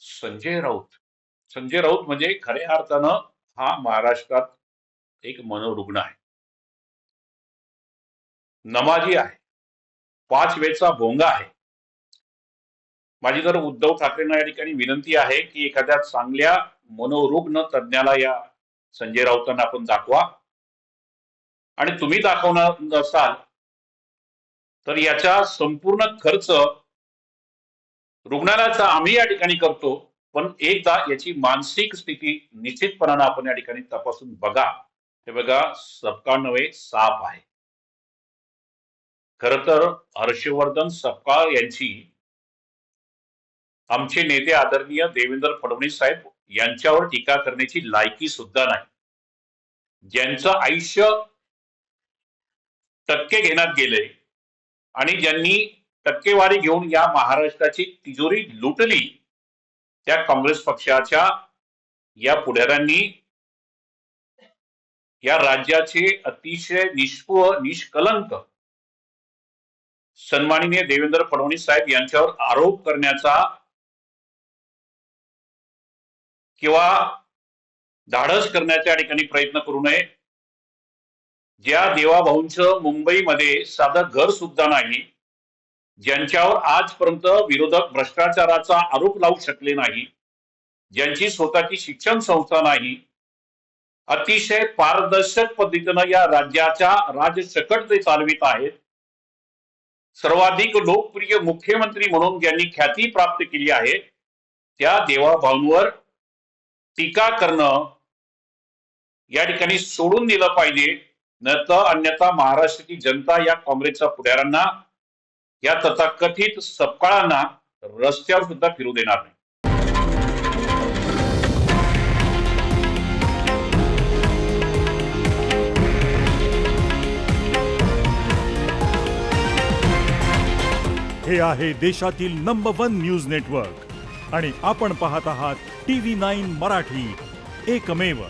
संजय राऊत. संजय राऊत म्हणजे खऱ्या अर्थानं हा महाराष्ट्रात एक मनोरुग्ण आहे. नमाजी आहे. 5 वेळचा भोंगा आहे. माझी तर उद्धव ठाकरेंना या ठिकाणी विनंती आहे की एखाद्या चांगल्या मनोरुग्ण तज्ञाला या संजय राऊतांना आपण दाखवा आणि तुम्ही दाखवणार नसाल तर याचा संपूर्ण खर्च रुग्णालयाचा आम्ही या ठिकाणी करतो, पण एकदा याची मानसिक स्थिती निश्चितपणाने आपण या ठिकाणी तपासून बघा. हे बघा, सपकाळ नव्हे साप आहे. खरं तर हर्षवर्धन सपकाळ यांची आमचे नेते आदरणीय देवेंद्र फडणवीस साहेब यांच्यावर टीका करण्याची लायकी सुद्धा नाही. ज्यांचं आयुष्य टक्के घेण्यात गेले आणि ज्यांनी टक्केवारी घेऊन या महाराष्ट्राची तिजोरी लुटली, त्या काँग्रेस पक्षाच्या या पुढाऱ्यांनी या राज्याचे अतिशय निष्कलंक सन्माननीय देवेंद्र फडणवीस साहेब यांच्यावर आरोप करण्याचा किंवा धाडस करण्याच्या ठिकाणी प्रयत्न करू नये. ज्या देवाभाऊंचं मुंबईमध्ये साधं घर सुद्धा नाही, ज्यांच्यावर आजपर्यंत विरोधक भ्रष्टाचाराचा आरोप लावू शकले नाही, ज्यांची स्वतःची शिक्षण संस्था नाही, अतिशय पारदर्शक पद्धतीनं या राज्याच्या राजसकट ते चालवित आहेत, सर्वाधिक लोकप्रिय मुख्यमंत्री म्हणून ज्यांनी ख्याती प्राप्त केली आहे, त्या देवाभाऊंवर टीका करणं या ठिकाणी सोडून दिलं पाहिजे. नंतर अन्यथा महाराष्ट्राची जनता या काँग्रेसच्या पुढाऱ्यांना, या तथाकथित सपकाळांना रस्त्यावर सुद्धा फिरू देणार नाही. हे आहे देशातील नंबर 1 न्यूज नेटवर्क आणि आपण पाहत आहात TV9 मराठी, एकमेव.